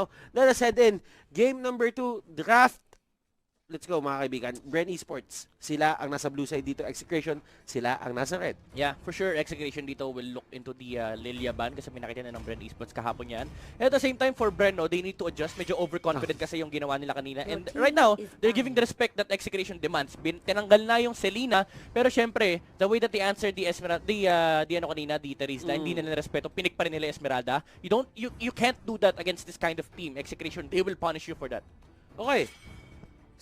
now, let us head in. Game number 2, draft. Let's go mga kaibigan. Bren Esports, sila ang nasa blue side dito. Execration, sila ang nasa red. Yeah, for sure, Execration dito will look into the Lilia ban kasi pinakita na ng Bren Esports kahapon yan. And at the same time, for Bren, no, they need to adjust. Medyo overconfident kasi yung ginawa nila kanina. And right now, they're giving the respect that Execration demands. Tinanggal na yung Selena, pero syempre, the way that they answered the Esmeralda, the Terizla, hindi nila respeto, pinik pa rin nila Esmeralda. You can't do that against this kind of team. Execration, they will punish you for that. Okay.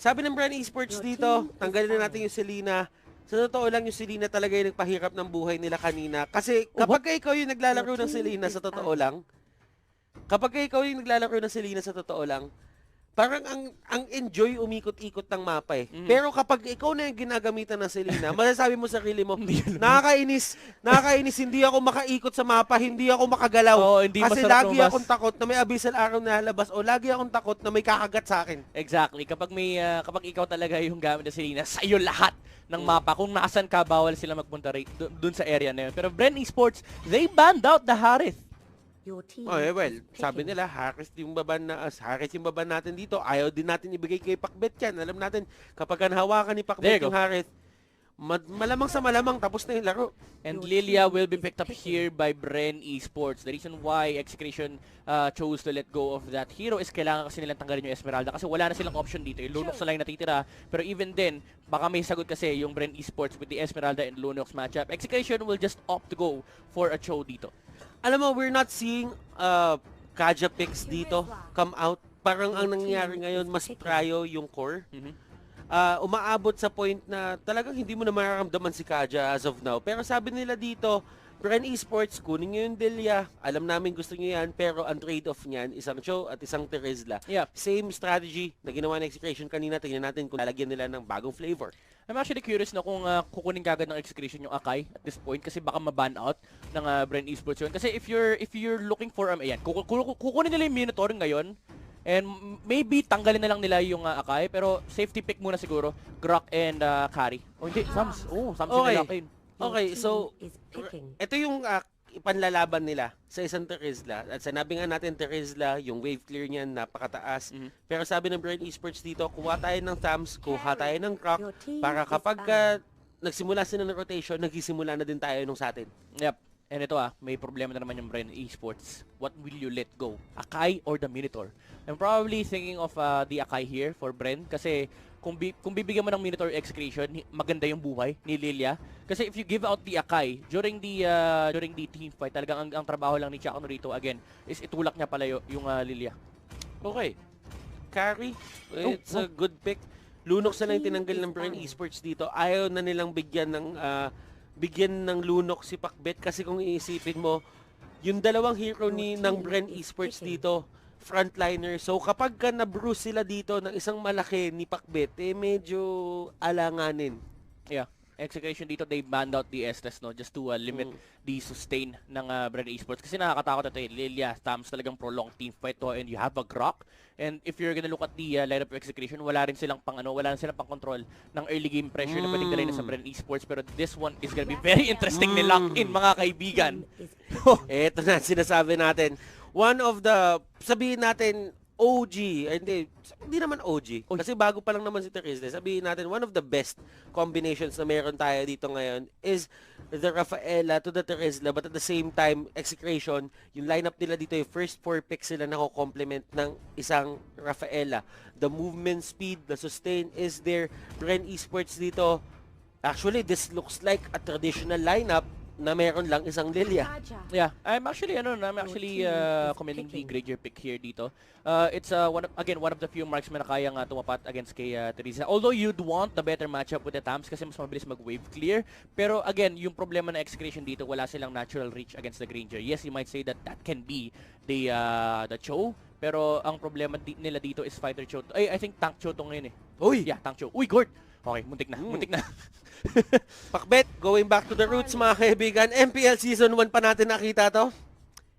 Sabi ng Bren Esports dito, tanggalin na natin yung Selena. Sa totoo lang, yung Selena talaga yung nagpahirap ng buhay nila kanina. Kasi kapag ikaw yung naglalaro ng Selena sa totoo lang, parang ang enjoy umikot-ikot ng mapa eh. Pero kapag ikaw na yung ginagamitan ng Selena, masasabi mo sa sarili mo, nakakainis, hindi ako makaikot sa mapa, hindi ako makagalaw. Kasi lagi akong takot na may abyssal arrow na lalabas o lagi akong takot na may kakagat sa akin. Exactly. Kapag ikaw talaga yung gamit ng Selena, sa'yo lahat ng mapa. Kung nasan ka, bawal sila magpunta dun sa area na yun. Pero Bren Esports, they banned out the Harith. Sabi nila, Harris yung baban natin dito. Ayaw din natin ibigay kay Pakbet yan. Alam natin, kapag hawakan ni Pakbet yung Harris, malamang sa malamang, tapos na yung laro. And Lilia will be picked up here by Bren Esports. The reason why Execration chose to let go of that hero is kailangan kasi nilang tanggalin yung Esmeralda kasi wala na silang option dito. Yung Lunox na lang yung natitira. Pero even then, baka may sagot kasi yung Bren Esports with the Esmeralda and Lunox matchup. Execration will just opt to go for a Cho dito. Alam mo, we're not seeing Kaja picks dito come out. Parang ang nangyayari ngayon, mas pryo yung core. Umaabot sa point na talagang hindi mo na mararamdaman si Kaja as of now. Pero sabi nila dito, Bren Esports, kunin nyo yung Delia. Alam namin gusto nyo yan, pero ang trade-off niyan, isang Cho at isang Terizla. Yeah. Same strategy na ginawa ng Execration kanina. Tingnan natin kung lalagyan nila ng bagong flavor. I'm actually curious na kung kukunin kagad ng Execration yung Akai at this point kasi baka ma-ban out ng Bren Esports yun. Kasi if you're looking for ayan, kukunin nila yung Minotaur ngayon. And maybe tanggalin na lang nila yung Akai, pero safety pick muna siguro, Grok and Kari. Hindi, Sams. Sams yung nilakain. Okay, so ito yung ipanlalaban nila sa isang Terizla. At sinabi nga natin Terizla, yung wave clear niyan napakataas. Pero sabi ng Bren Esports dito, kuha tayo ng Sams, kuha tayo ng Grok para kapag nagsimula sila ng rotation, nagsisimula na din tayo nung sa atin. Yep. And ito may problema na naman yung Bren Esports. What will you let go? Akai or the Minotaur? I'm probably thinking of the Akai here for Bren kasi kung bibigyan mo ng Minotaur Execration, maganda yung buhay ni Lilia. Kasi if you give out the Akai during the team fight, talagang ang trabaho lang ni Chakano rito again is itulak niya pala yung Lilia. Okay. Carry, it's a good pick. Lunox na lang tinanggal ng Bren Esports dito. Ayaw na nilang bigyan ng Lunox si Pakbet kasi kung iisipin mo, yung dalawang hero ng Bren Esports dito, frontliner. So kapag na-bruise sila dito ng isang malaki ni Pakbet, medyo alanganin. Yeah. Execution dito, they banned out the Estes, no, just to limit the sustain ng Bren Esports. Kasi nakakatakot ito Lilia, Tams talagang prolonged team fight to and you have a Grok. And if you're gonna look at the lineup of Execution, wala rin silang pang control ng early game pressure na pwedeng dalhin sa Bren Esports. Pero this one is gonna be very interesting ni lock-in, mga kaibigan. Ito na sinasabi natin. One of the, sabihin natin, OG, hindi naman OG, kasi bago pa lang naman si Terizla. Sabihin natin, one of the best combinations na meron tayo dito ngayon is the Rafaela to the Terizla, but at the same time, Execration, yung lineup nila dito, yung first 4 picks sila nako-complement ng isang Rafaela. The movement speed, the sustain is there. Bren Esports dito, actually, this looks like a traditional lineup na meron lang isang Lilia. Yeah, I'm actually commending the Gradier pick here dito. It's one of the few marksmen na kayang tumapat against kay Teresa. Although you'd want the better matchup with the Tams kasi mas mabilis mag-wave clear. Pero again, yung problema na Execration dito, wala silang natural reach against the Granger. Yes, you might say that can be the Cho. Pero ang problema nila dito is Fighter Cho. I think Tank Cho to ngayon eh. Uy! Yeah, Tank Cho. Uy, Gord! Okay, muntik na. Pakbet, going back to the roots mga kaibigan. MPL Season 1 pa natin nakita to.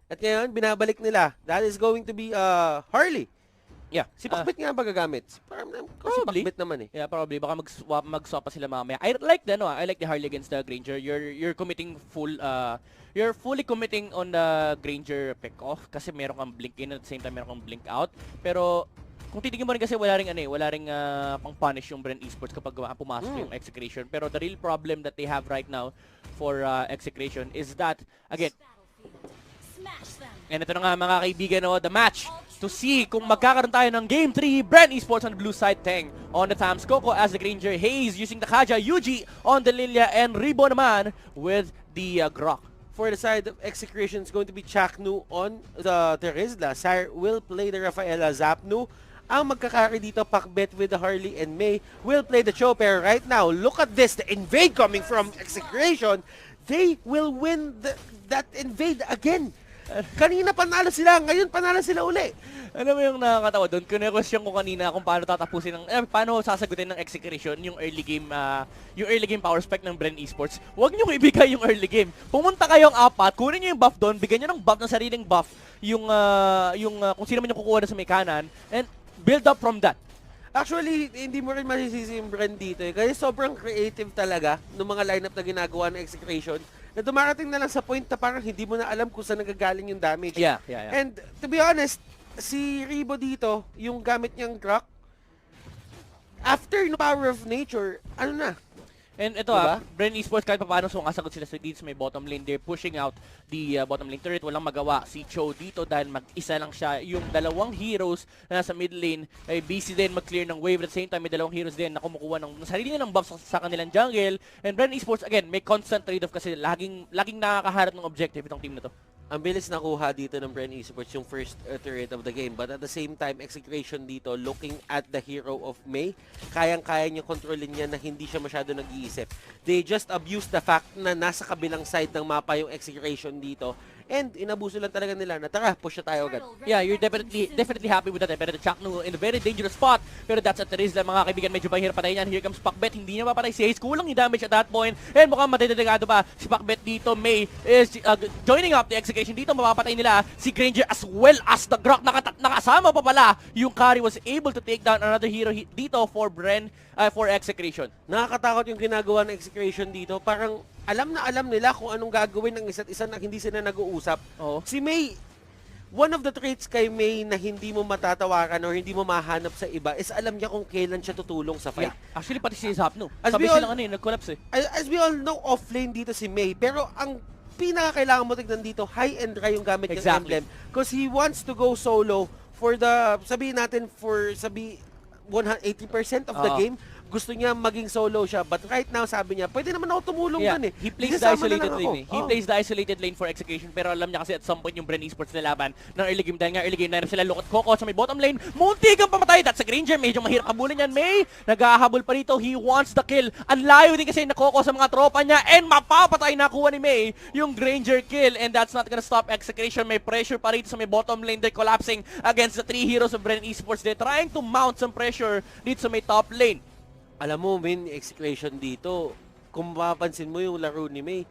At ngayon, binabalik nila. That is going to be Harley. Yeah. Si Pakbet nga ba gagamit? Parang si Probably. Pakbet naman eh. Yeah, probably. Baka mag-swap pa sila mamaya. I like the Harley against the Granger. You're committing you're fully committing on the Granger pick-off kasi meron kang blink in at the same time meron kang blink out. Pero kung titignan mo rin kasi wala ring pang-punish yung Bren Esports kapag pumasok yung Execration. Pero the real problem that they have right now for Execration is that, again, and ito na nga mga kaibigan, the match to see kung magkakaroon tayo ng Game 3, Bren Esports on the blue side, Teng on the Tams, Coco as the Granger, Hayes using the Kaja, Yuji on the Lilia, and Ribo naman with the Grok. For the side of Execration, it's going to be Chaknu on the Terizla. Sire will play the Rafaela. Zapnu ang magkakari dito, Pakbet with the Harley, and May will play the Chopper. Right now, look at this, the invade coming from Execration. They will win that invade again. Kanina panalo sila, ngayon panalo sila uli. Ano mo yung nakakatawa doon? Kine-question ko kanina kung paano tatapusin paano sasagutin ng Execration yung early game power spec ng Bren Esports. Huwag niyo ibigay yung early game. Pumunta kayong apat, kunin niyo yung buff doon, bigyan niyo ng buff ng sariling buff yung kung sino man yung kukuha na sa may kanan, and build up from that. Actually, hindi mo rin masisisi yung Bren dito eh. Kasi sobrang creative talaga ng mga lineup na ginagawa ng Execration na dumarating na lang sa point na parang hindi mo na alam kung saan nagagaling yung damage. Yeah. And to be honest, si Ribo dito, yung gamit niyang Grok, after no power of nature, ano na? And ito diba? Bren Esports kahit paano sumasagot sila sa leads, may bottom lane. They're pushing out the bottom lane turret. Walang magawa si Cho dito dahil mag-isa lang siya. Yung dalawang heroes na nasa mid lane ay busy din mag-clear ng wave. At the same time, may dalawang heroes din na kumukuha ng sarili ng buffs sa kanilang jungle. And Bren Esports, again, may constant trade-off kasi laging nakakaharap ng objective itong team na to. Ang bilis nakuha dito ng Bren Esports yung first turret of the game. But at the same time, Execration dito, looking at the hero of May, kayang-kaya niya kontrolin niya na hindi siya masyado nag-iisip. They just abuse the fact na nasa kabilang side ng mapa yung Execration dito. And inabuso lang talaga nila na tara, push na tayo agad. Yeah, you're definitely happy with that. Pero the Chaknu in a very dangerous spot. Pero that's at the Terizla, mga kaibigan, medyo mahirap patayin yan. Here comes Pakbet, hindi niya mapatay si Hayes. Kulang yung damage at that point. And mukhang matidelegado pa si Pakbet dito. May is joining up the Execution dito. Mapapatay nila si Granger as well as the Grok. Nakasama pa pala. Yung carry was able to take down another hero dito for Bren, for Execution. Nakakatakot yung ginagawa ng Execration dito. Parang alam nila kung anong gagawin ng isa't isa na hindi sila nag-uusap. Si May, one of the traits kay May na hindi mo matatawaran or hindi mo mahanap sa iba is alam niya kung kailan siya tutulong sa fight. Yeah. Actually, pati si Zapno. As Sabi we all- silang nag-collapse eh. As we all know, offlane dito si May. Pero ang pinaka-kailangan mo tignan dito, high and dry yung gamit ng emblem. Because he wants to go solo for the, sabihin natin, 180% of the game. Gusto niya maging solo siya. But right now, sabi niya, pwede naman ako tumulong dun eh. He plays the isolated lane eh. He plays the isolated lane for Execution. Pero alam niya kasi at some point yung Bren Esports na laban ng early game. Dahil nga early game na sila look at Coco sa may bottom lane. Munti kang pamatay. That's a Granger. Medyo mahirap habulin yan. May naghahabol pa rito. He wants the kill. Ang layo din kasi na Coco sa mga tropa niya. And mapapatay na kuha ni May yung Granger kill. And that's not gonna stop Execution. May pressure pa rito sa may bottom lane. They're collapsing against the three heroes of Bren Esports. They're trying to mount some pressure dito sa may top lane. Alam mo, Execution dito, kung mapapansin mo yung laro ni May,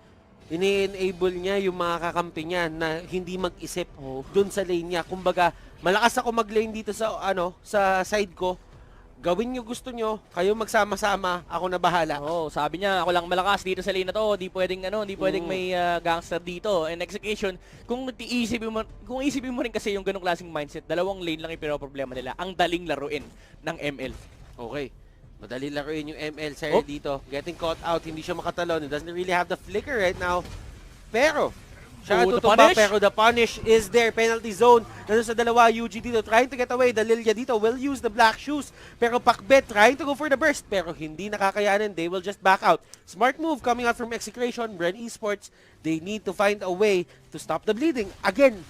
ini-enable niya yung mga kakampi niya na hindi mag-isip dun sa lane niya. Kumbaga, malakas ako mag-lane dito sa sa side ko. Gawin niyo gusto niyo, kayo magsama-sama, ako na bahala. Sabi niya, ako lang malakas dito sa lane na to. Di pwedeng may gangster dito. And Execution, kung isipin mo rin kasi yung ganung klaseng mindset, dalawang lane lang yung pinoproblema nila. Ang daling laruin ng ML. Okay. Madali laruin yung ML sir dito. Getting caught out, hindi siya makatalon. He doesn't really have the flicker right now. Pero, siya tutumba, pero the punish is there. Penalty zone. Nandun sa dalawa, UG dito trying to get away. The Lilia dito will use the black shoes. Pero Pakbet trying to go for the burst. Pero hindi nakakayanin. They will just back out. Smart move coming out from Execration. Bren Esports, they need to find a way to stop the bleeding. Again,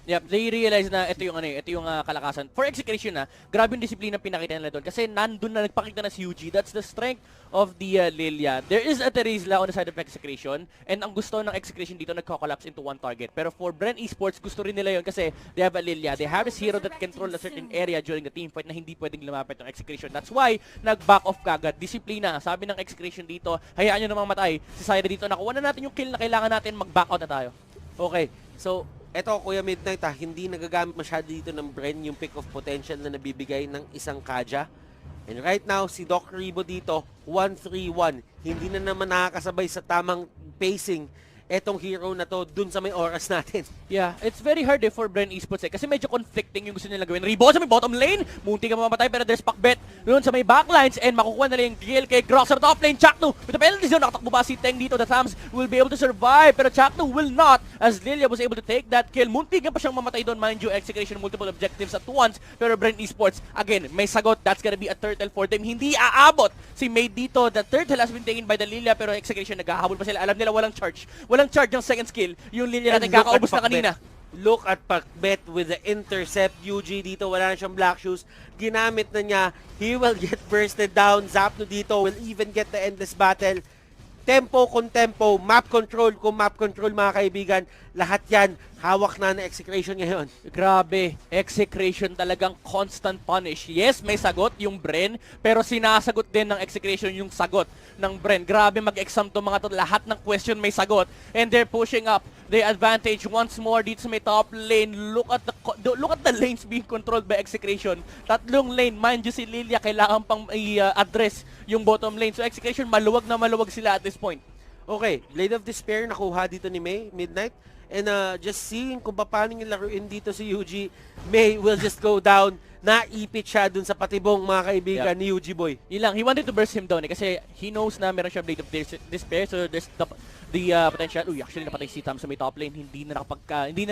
Yep, they realize na ito yung kalakasan. For Execution grabe yung disiplina pinakita nila doon. Kasi nandun na nagpakita na si UG. That's the strength of the Lilia. There is a Terizla on the side of Execution. And ang gusto ng Execution dito, nagko-collapse into one target. Pero for Bren Esports, gusto rin nila yon kasi they have a Lilia. They have this hero that control a certain area during the team fight na hindi pwedeng lumapit ng Execution. That's why, nag-back off kagad. Disiplina. Sabi ng Execution dito, hayaan nyo namang matay. Si Syra dito, nakuha na natin yung kill na kailangan natin, mag-back out na tayo. okay. So, eto Kuya Midnight hindi nagagamit masyado dito ng Bren yung pick of potential na nabibigay ng isang Kaja. And right now, si Doc Ribo dito, 1-3-1. Hindi na naman nakakasabay sa tamang pacing etong hero na to dun sa may oras natin. Yeah, it's very hard for Bren Esports kasi medyo conflicting yung gusto nila gawin. Ribo sa may bottom lane, munti ka mamatay pero there's Pakbet doon sa may backlines and makukuha nila yung kill kay Grox sa top lane. Chakno with the penalty zone, nakatakbo ba si Teng dito? The Thams will be able to survive pero Chakno will not as Lilia was able to take that kill. Munti ka pa siyang mamatay doon, mind you, Execration multiple objectives at once pero Bren Esports, again, may sagot, that's gonna be a turtle for them. Hindi aabot si May dito. The turtle has been taken by the Lilia pero Execration naghahabol pa sila. Alam nila walang charge yung second skill. Yung Lilia natin kakaubos na kanina. Look at Pakbet with the intercept. UG dito, wala na siyang black shoes. Ginamit na niya. He will get bursted down. Zapno dito will even get the endless battle. Tempo kung tempo, map control kung map control mga kaibigan. Lahat yan, hawak na ng Execration ngayon. Grabe, Execration talagang constant punish. Yes, may sagot yung Bren, pero sinasagot din ng Execration yung sagot ng Bren. Grabe mag-exam to mga to. Lahat ng question may sagot. And they're pushing up the advantage once more dito sa may top lane. Look at the lanes being controlled by Execration. Tatlong lane, mind you si Lilia kailangan pang i-address yung bottom lane. So Execration maluwag na maluwag sila at this point. Okay, Blade of Despair nakuha dito ni May, Midnight. And just seeing kung paano yung laruin dito si UG, May will just go down. Naipit siya dun sa patibong mga kaibigan ni UG Boy. Yun lang, he wanted to burst him down kasi he knows na meron siya Blade of Despair, so there's the potential. Uy, actually napatay si Tam sa may top lane, hindi na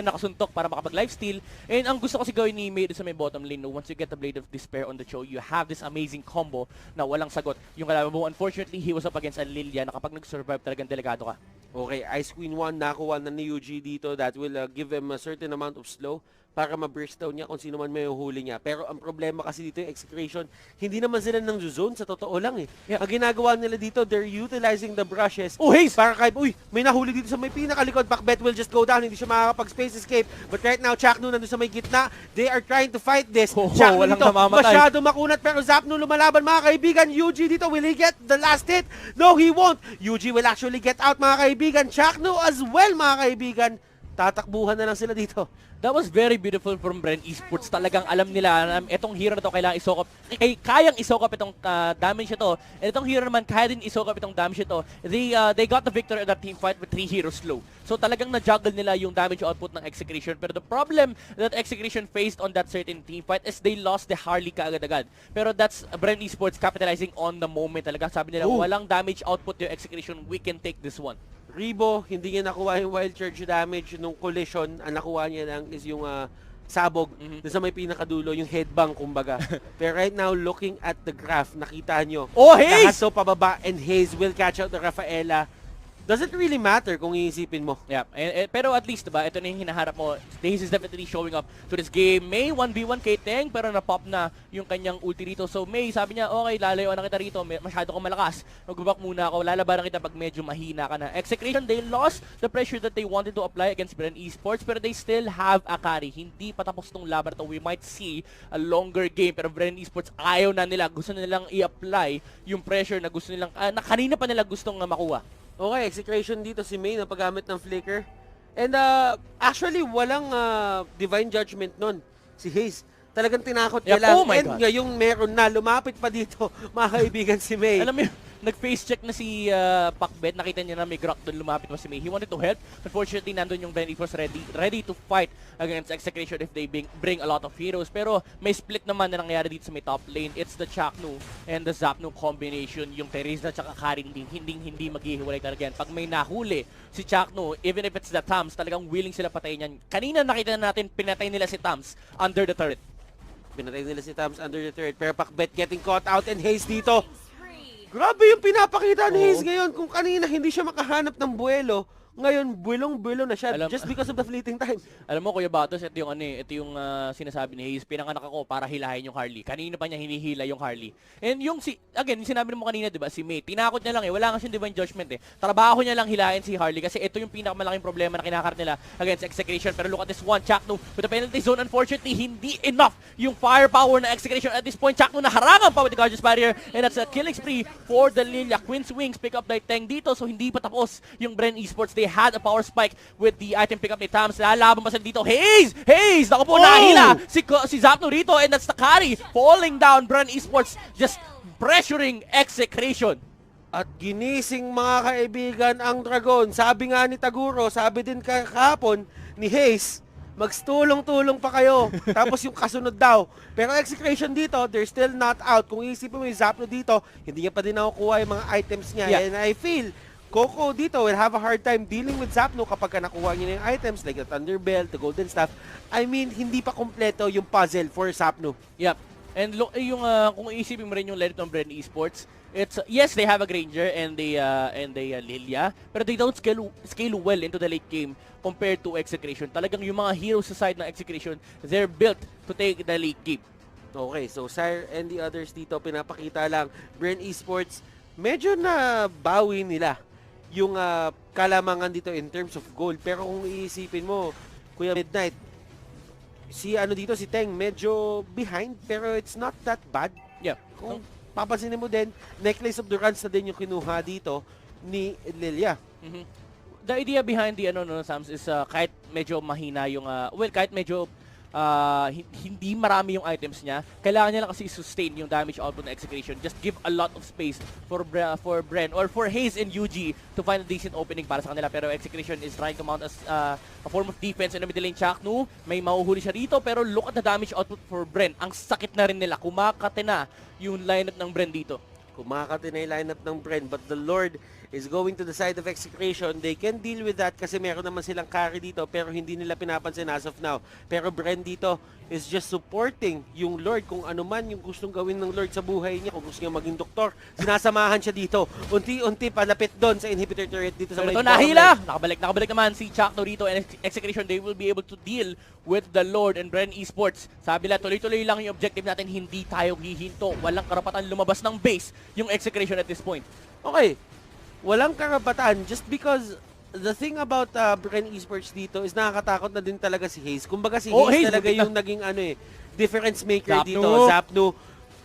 nakasuntok para makapag-lifesteal. And ang gusto kasi gawin ni May sa may bottom lane, no, once you get the Blade of Despair on the show, you have this amazing combo na walang sagot. Yung kalaban mo, unfortunately, he was up against a Lilia na kapag nag-survive talagang delikado ka. Okay, Ice Queen 1 nakuha na ni UG dito. That will give him a certain amount of slow para ma-burst down niya kung sino man may uhuli niya. Pero ang problema kasi dito yung Execration, hindi naman sila ng zone, sa totoo lang eh. Yeah. Ang ginagawa nila dito, they're utilizing the brushes. Oh, Haze! Para kahit, may nahuli dito sa may pinakalikod, Pakbet will just go down, hindi siya makakapag-space escape. But right now, Chakno nandun sa may gitna, they are trying to fight this. Chakno dito, masyado makunat, pero Zapno lumalaban mga kaibigan. UG dito, will he get the last hit? No, he won't. UG will actually get out mga kaibigan. Chakno as well mga kaibigan. Tatakbuhan na lang sila dito. That was very beautiful from Bren Esports. Talagang alam nila na itong hero na to kailangan isokop. Kayang isokop itong damage ito. And itong hero naman kaya din isokop itong damage ito. They got the victory in that team fight with 3 heroes slow. So talagang na-juggle nila yung damage output ng Execration. Pero the problem that Execration faced on that certain team fight is they lost the Harley kaagad-agad. Pero that's Bren Esports capitalizing on the moment talaga. Sabi nila, walang damage output yung Execration. We can take this one. Ribo, hindi niya nakuha yung wild charge damage nung collision. Ang nakuha niya lang is yung sabog dun sa may pinakadulo, yung headbang kumbaga. Pero right now, looking at the graph, nakita nyo. Oh, Haze! Lahat to pababa and Haze will catch out the Rafaela. Doesn't really matter kung iisipin mo. Yeah, pero at least, diba, ito na yung hinaharap mo. Haze is definitely showing up to this game. May 1v1 kay Teng, pero na-pop na yung kanyang ulti rito. So May, sabi niya, okay, lalayo na kita rito. Masyado kang malakas. Mag-back muna ako. Lalabaran kita pag medyo mahina ka na. Execration, they lost the pressure that they wanted to apply against Bren Esports, pero they still have a carry. Hindi patapos tong laban to. We might see a longer game, pero Bren Esports ayaw na nila. Gusto nilang i-apply yung pressure na gusto nilang, na kanina pa nila gustong makuha. Okay, Execration dito si May na paggamit ng flicker. And actually, walang divine judgment nun. Si Haze, talagang tinakot niya lang. Oh my And God. ngayong meron na, lumapit pa dito, mga kaibigan si May. Alam mo yun, nag-face check na si Pakbet. Nakita niya na may Grok doon, lumapit pa si May. He wanted to help. Unfortunately, nandun yung Bren Esports ready to fight against Execration if they bring a lot of heroes. Pero may split naman na nangyari dito sa may top lane. It's the Chakno and the Zapno combination. Yung Teresa at Karin din, hindi maghihiwalay talaga yan. Pag may nahuli si Chakno, even if it's the Tams, talagang willing sila patayin yan. Kanina nakita natin, pinatay nila si Tams under the turret. Pinatay nila si Tams under the turret. Pero Pakbet getting caught out and Haze dito. Grabe yung pinapakita ni Haze ngayon. Kung kanina hindi siya makahanap ng buwelo, ngayon buwelong-buwelo na siya just because of the fleeting time. Alam mo, Kuya Batos, ito yung sinasabi ni Haze, pinanganak ako para hilahin yung Harley. Kanina pa niya hinihila yung Harley. And yung again, yung sinabi mo kanina, 'di ba, si May, tinakot niya lang wala nga siyang divine judgment Trabaho niya lang hilahin si Harley kasi ito yung pinakamalaking problema na kinakarat nila against Execration. Pero look at this one, Chakno with the penalty zone, unfortunately, hindi enough yung firepower na Execration at this point. Chakno naharangan pa with the Guardian's Barrier, and that's a killing spree for the Lilia. Queen's Wings pick up by Teng dito, so hindi pa tapos yung Bren Esports. They they had a power spike with the item pickup ni Tams. Lalaban pa sila dito. Haze! Naku po, nahila si Zapno rito, and that's the carry. Falling down, Bren Esports just pressuring Execration. At ginising mga kaibigan ang Dragon. Sabi nga ni Taguro, sabi din kahapon ni Hayes, magstulong-tulong pa kayo. Tapos yung kasunod daw. Pero Execration dito, they're still not out. Kung iisipin mo yung Zapno dito, hindi niya pa din nakukuha yung mga items niya. Yeah. And I feel, Coco dito will have a hard time dealing with Zapno kapag nakuha niya yung items like the Thunderbelt, the Golden Staff. I mean, hindi pa kompleto yung puzzle for Zapno. Yep. And look, yung kung iisipin mo rin yung lineup ng Bren Esports, it's yes, they have a Granger and they Lilia, pero they don't scale well into the late game compared to Execration. Talagang yung mga heroes sa side ng Execration, they're built to take the late game. Okay, so Sire and the others dito, pinapakita lang, Bren Esports, medyo na bawi nila yung kalamangan dito in terms of goal. Pero kung iisipin mo, Kuya Midnight, si Teng medyo behind, pero it's not that bad. Yeah. Kung papansinin mo din, Necklace of the Runs na din yung kinuha dito ni Lilia. Mm-hmm. The idea behind the Sams is kahit medyo mahina yung kahit medyo hindi marami yung items niya, kailangan niya lang kasi sustain yung damage output ng Execration. Just give a lot of space for Bren or for Hayes and UG to find a decent opening para sa kanila. Pero Execration is trying to mount as a form of defense in the middle lane. Chaknu, may mahuhuli siya rito, pero look at the damage output for Bren. Ang sakit na rin nila. Kumakate na yung lineup ng Bren dito. Kumakati na yung lineup ng Bren, but the Lord is going to the side of Execration. They can deal with that kasi meron naman silang carry dito pero hindi nila pinapansin as of now. Pero Bren dito is just supporting yung Lord kung ano man yung gustong gawin ng Lord sa buhay niya. Kung gusto niya maging doktor, sinasamahan siya dito. Unti-unti palapit doon sa inhibitor turret dito sa ito nahila! Nakabalik naman si Chakno rito, and Execration, they will be able to deal with the Lord and Bren Esports. Sabi nila, tuloy-tuloy lang yung objective natin, hindi tayo hihinto. Walang karapatan lumabas ng base yung Execration at this point. Okay, walang karapatan just because the thing about Bren Esports dito is nakakatakot na din talaga si Hayes. Kumbaga si Hayes talaga yung naging difference maker Zapno dito. Zapno.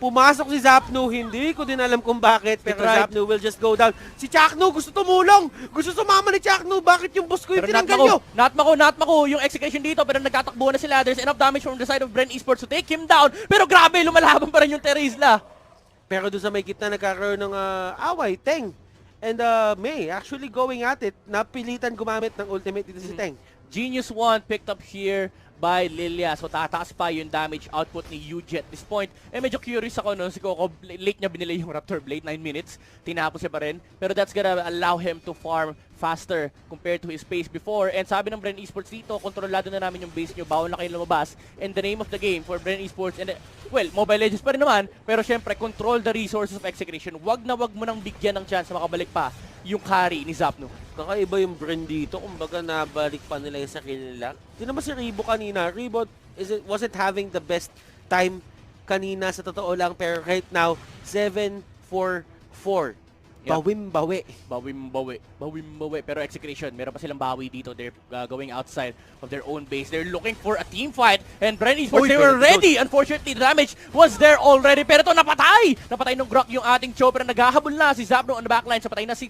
Pumasok si Zapno, hindi ko din alam kung bakit, pero Zapno will just go down. Si Chakno gusto tumulong, gusto sumama ni Chakno, bakit yung boss ko yung tinanggal nyo? Not mako yung Execution dito, pero nagtatakbo na sila. There's enough damage from the side of Bren Esports to take him down, pero grabe, lumalaban pa rin yung Terizla. Pero doon sa may gitna nagkakaroon ng away, Teng and May actually going at it, napilitan gumamit ng ultimate dito si Teng. Genius 1 picked up here by Lilia. So tataas pa yung damage output ni UG at this point. Medyo curious ako, no? Si Coco, late niya binili yung Raptor Blade, 9 minutes. Tinapos siya pa rin. Pero that's gonna allow him to farm faster compared to his pace before. And sabi ng Bren Esports dito, kontrolado na namin yung base nyo, bawal na kayo lumabas. And the name of the game for Bren Esports, and well, Mobile Legends pa rin naman, pero syempre, control the resources of Execration. Wag mo nang bigyan ng chance na makabalik pa yung carry ni Zapno. Kakaiba yung Bren dito, kumbaga nabalik pa nila yung sarili nila. Di naman si Rebo kanina. Rebo wasn't having the best time kanina sa totoo lang, pero right now, 7-4-4. Yep. Bawim-bawi. Pero Execration, meron pa silang bawi dito. They're going outside of their own base. They're looking for a team fight. And Bren Esports, they were ready. Unfortunately, the damage was there already. Pero ito, napatay! Napatay ng Grok yung ating Chopper. Naghahabol na si Zapno on the backline. So patay na si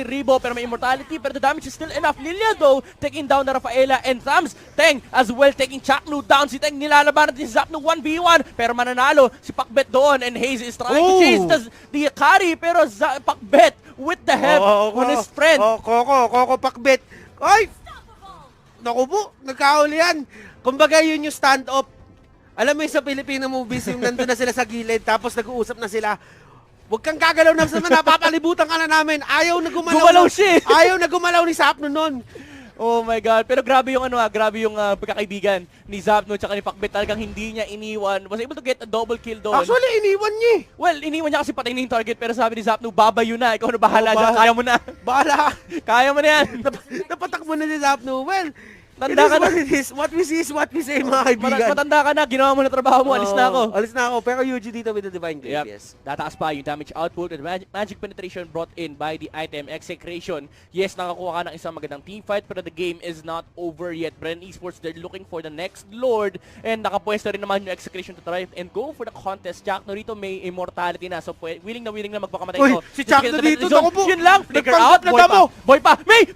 Rebo, pero may immortality. Pero the damage is still enough. Lilia, though, taking down na Rafaela and Thams. Teng as well, taking Chaknu down. Si Teng nilalabanan din si Zapno 1v1. Pero mananalo si Pakbet doon. And Hayes is trying to chase the carry. Pero Pakbet with the help on his friend. Coco Pakbet. Ay! Naku po, nagkahuli yan. Kumbaga yun yung stand-up. Alam mo yung sa Filipino movies, yung nandun na sila sa gilid, tapos nag-uusap na sila. Huwag kang gagalaw na sa napapalibutan ka na namin. Ayaw na gumalaw siya. Ayaw na gumalaw ni Zapno nun. Oh my God. Pero grabe yung pagkakaibigan ni Zapno tsaka ni Pakbet. Talagang hindi niya iniwan. Was able to get a double kill doon. Actually, iniwan niya. Well, iniwan niya kasi patay na yung target. Pero sabi ni Zapno, babayo na. Ikaw na bahala dyan. Kaya mo na. Bahala. Kaya mo na yan. Napatak mo na si Zapno. Well, Tanda ka na. What we see is what we say, mga kaibigan. Matanda ka na, ginawa mo na trabaho mo, alis na ako. Alis na ako, pero UG dito with the Divine Grip, yes. Tataas pa yung damage output and magic penetration brought in by the item Execration. Yes, nakakuha ka ng isang magandang teamfight, pero the game is not over yet. Bren Esports, they're looking for the next Lord, and nakapwesto rin naman yung Execration to try and go for the contest. Jackno rito may immortality na, so willing na magpakamatay ito. Si Jackno dito, ako po. Yun lang, flicker out, boy pa. May!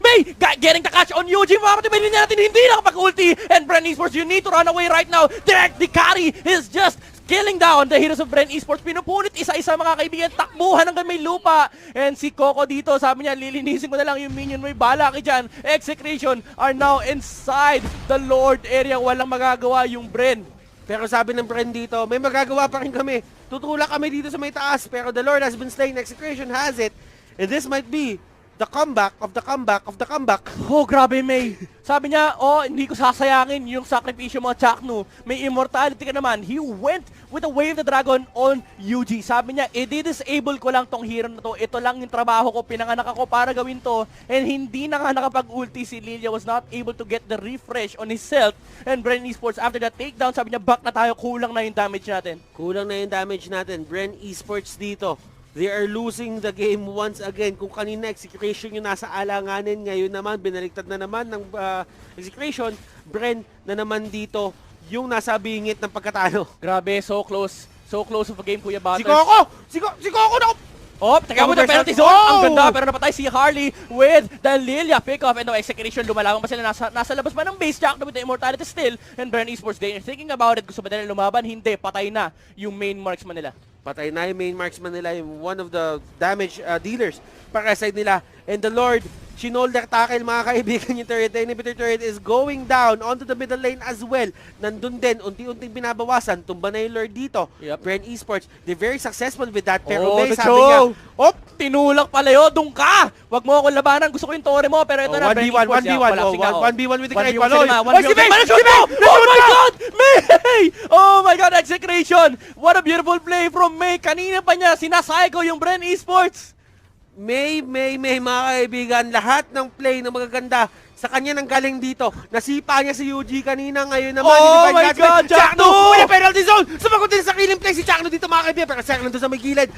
Getting the catch on UG, mga katibayin natin, hindi nakapag-ulti. And Bren Esports, you need to run away right now. Direct the carry is just killing down the heroes of Bren Esports. Pinupunit isa-isa, mga kaibigan. Takbuhan hanggang may lupa. And si Coco dito, sabi niya, lilinisin ko na lang yung minion. May bala ka dyan. Execration are now inside the Lord area. Walang magagawa yung Bren. Pero sabi ng Bren dito, may magagawa pa rin kami. Tutulak kami dito sa may taas. Pero the Lord has been slain. Execration has it. And this might be the comeback of the comeback of the comeback. Oh, grabe, May. Sabi niya, hindi ko sasayangin yung sakripisyo mo, Chakno. May immortality ka naman. He went with a Wave the Dragon on UG. Sabi niya, i-disable ko lang tong hero na to. Ito lang yung trabaho ko. Pinanganak ako para gawin to. And hindi na nga nakapag-ulti si Lilia. Was not able to get the refresh on his self. And Bren Esports, after that takedown, sabi niya, back na tayo. Kulang na yung damage natin. Kulang na yung damage natin. Bren Esports dito. They are losing the game once again. Kung kanina Execration yung nasa alanganin, ngayon naman binaliktad na naman ng Execration. Bren na naman dito yung nasa bingit ng pagkatalo. Grabe, so close. So close of a game, Kuya Butters. Si Coco na! Teka mo na penalty zone. Ang ganda, pero napatay si Harley with the Lilia pick-off. And no, Execration, lumalaban pa sila. Nasa labas pa ng base. Jack with the immortality still. And Bren Esports, they are thinking about it. Gusto ba nila lumaban? Hindi, patay na yung main marksman nila. Patay na yung main marksman nila, yung one of the damage dealers para side nila. And the Lord, shoulder tackle, mga kaibigan, yung turret. The inhibitor turret is going down onto the middle lane as well. Nandun din, unti-unting binabawasan. Tumba na yung Lord dito. Bren Esports, they're very successful with that. Pero may sabi niya, tinulak pala yun, doon ka! Wag mo akong labanan, gusto ko yung tore mo, pero ito na, Bren Esports. 1v1 with the Great Wall. Si May! Oh my God! May! Oh my God, Execration! What a beautiful play from May! Kanina pa niya, sinasayko yung Bren Esports! May, mga kaibigan, lahat ng play na magaganda sa kanya nang galing dito. Nasipa niya si UG kanina, ngayon naman. Oh my God, Jackno! May penalty zone! Sumagot din sa killing play si Jackno dito, mga kaibigan, pero second doon sa may gilid.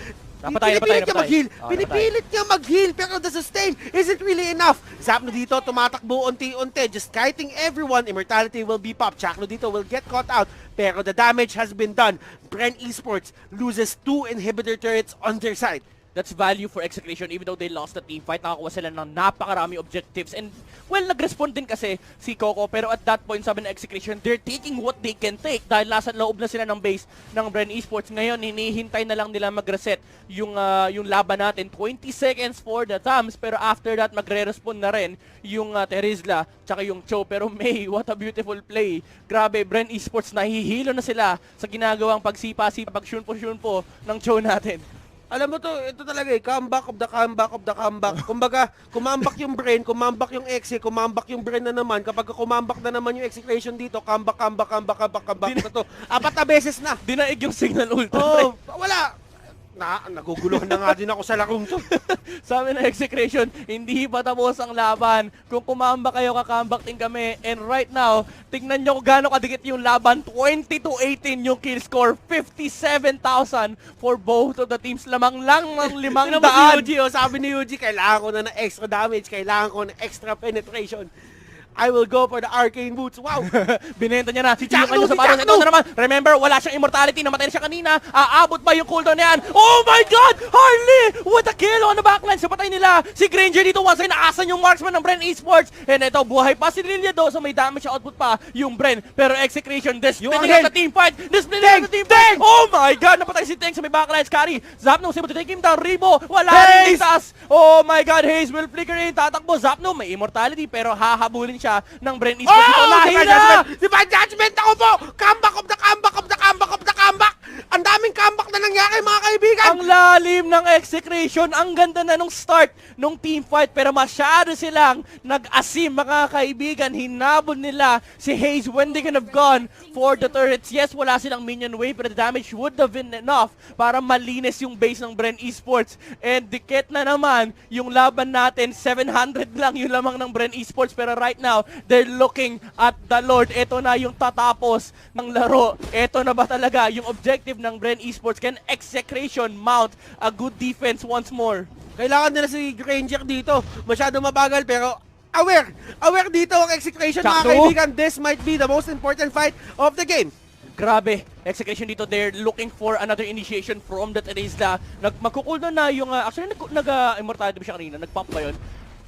Pinipilit niya mag-heal. Pinipilit niya mag-heal, pero the sustain isn't really enough. Zapno dito, tumatakbo unti-unti, just kiting everyone. Immortality will be popped. Jackno dito will get caught out, pero the damage has been done. Bren Esports loses 2 inhibitor turrets on their side. That's value for Execration even though they lost the team fight. Nakakuha sila ng napakarami objectives. And, well, nag-respond din kasi si Coco. Pero at that point, sabi ng Execration, they're taking what they can take. Dahil nasa loob na sila ng base ng Bren Esports. Ngayon, hinihintay na lang nila mag-reset yung laban natin. 20 seconds for the Tams. Pero after that, magre-respond na rin yung Terizla tsaka yung Cho. Pero May, what a beautiful play. Grabe, Bren Esports, nahihilo na sila sa ginagawang pagsipa-sipa, pag-shunpo ng Cho natin. Alam mo to, ito talaga comeback of the comeback of the comeback. Kumbaga, kumambak yung Bren, kumambak yung Exe, kumambak yung Bren na naman. Kapag kumambak na naman yung Execration dito, comeback na to. 4 na beses na. Dinaig yung signal ultra. Oh, wala. Naguguluhan na nga din ako sa larong to. Sabi ng Execration, hindi pa tapos ang laban. Kung kumamba kayo, kakambak din kami. And right now, tingnan nyo kung gaano kadikit yung laban. 20-18 yung kill score. 57,000 for both of the teams. Lamang lang ng 500. Sabi ni Yuji, kailangan ko na ng extra damage. Kailangan ko ng extra penetration. I will go for the arcane boots. Wow! Binenta niya na. Si Jackno! Ito na naman. Remember, wala siyang immortality. Namatay na siya kanina. Aabot ba yung cooldown niyan? Oh my God! Harley! What a kill on the backline. Sa patay nila. Si Granger dito once ay naasan yung marksman ng Bren Esports. And ito, buhay pa si Lilia do. So may damage output pa yung Bren. Pero Execration, displaying out the team fight. Oh my God! Napatay si Teng sa may backline. Scary. Zapno was able to take him down. Ribo. Wala rin taas. Oh my God! Haze will flicker in. Tatakbo. Zapno may immortality pero hahabulin siya ng Bren Esports. Divine Judgment ako po! Comeback of the comeback of the comeback of the comeback! Ang daming comeback na nangyari, mga kaibigan! kaibigan! Ang lalim ng Execration. Ang ganda na nung start nung team fight. Pero masyado silang nag-asim, mga kaibigan. Hinabol nila si Hayes when they could have gone for the turrets. Yes, wala silang minion wave, but the damage would have been enough para malinis yung base ng Bren Esports. And dikit na naman yung laban natin. 700 lang yung lamang ng Bren Esports. Pero right now, they're looking at the Lord. Ito na yung tatapos ng laro. Ito na ba talaga yung objective ng Bren Esports? Can Execration mount a good defense once more? Kailangan nila si Granger dito. Masyado mabagal pero aware. Aware dito ang Execration, mga Sakto. kaibigan. This might be the most important fight of the game. Grabe, Execration dito, they're looking for another initiation from that Erisla. Magkukuldo na yung, actually nag-immortality ba siya kanina? Nag-pump ba yun?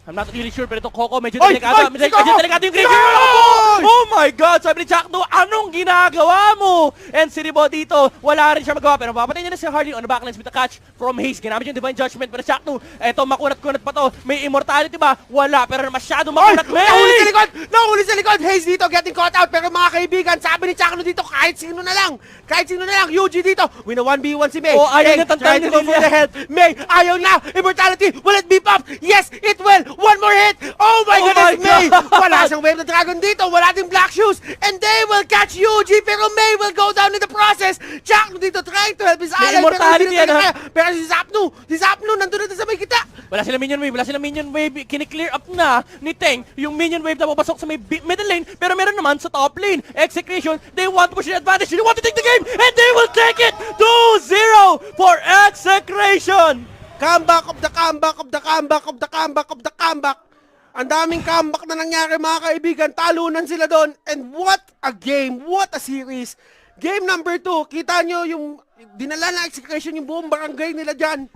I'm not really sure, pero itong Coco medyo Oy! delikado. Oy! Medyo Coco! delikado yung Granger. Oy! Oh my God! Sabi ni Chakno, anong ginagawa mo? And si Ribo dito, wala rin siya magawa. Pero papatay niya na si Harley on the backlines with a catch from Hayes. Ginamit yung Divine Judgment. Pero Chakno, eto makunat-kunat pa to. May immortality ba? Wala. Pero masyado makunat. Nahuli sa likod! Nahuli sa likod! Hayes dito getting caught out. Pero mga kaibigan, sabi ni Chakno dito, kahit sino na lang. Kahit sino na lang. Yuji dito. Win a 1v1 si May. Oh, ayaw niya trying tantan to go ni for Lilia. the head. May, ayaw na. Immortality. Will it be popped? Yes, it will. One more hit. Oh my Oh goodness, my May. God. Wala siyang wave na dragon dito. Wala ding black shoes. And they will catch Yuji. Pero May will go down in the process. Chakno dito trying to help his May ally. immortality Pero, yan, ha? pero si Zapnu, nandun na sa may kita. Wala silang minion wave, wala silang minion wave. Kini-clear up na ni Teng yung minion wave na papasok sa may middle lane. Pero meron naman sa top lane. Execration, they want to push the advantage. They want to take the game. And they will take it. 2-0 for Execration. Comeback of the comeback of the comeback of the comeback of the comeback. Ang daming comeback na nangyari, mga kaibigan. Talunan sila doon. And what a game. What a series. Game number 2. Kita nyo yung dinala na Execration yung buong barangay nila dyan.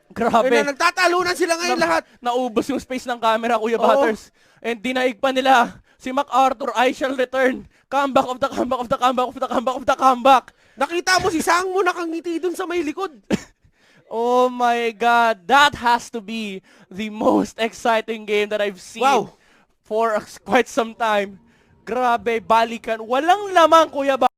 Grabe. Ayun na, nagtatalunan sila ngayon lahat. Naubos yung space ng camera, Kuya Oo. Butters. And dinaig pa nila si MacArthur, I shall return. Comeback of the comeback of the comeback of the comeback of the comeback. Nakita mo si Sang mo nakangiti dun sa may likod. Oh my God, that has to be the most exciting game that I've seen Wow. for quite some time. Grabe, balikan. Walang lamang, Kuya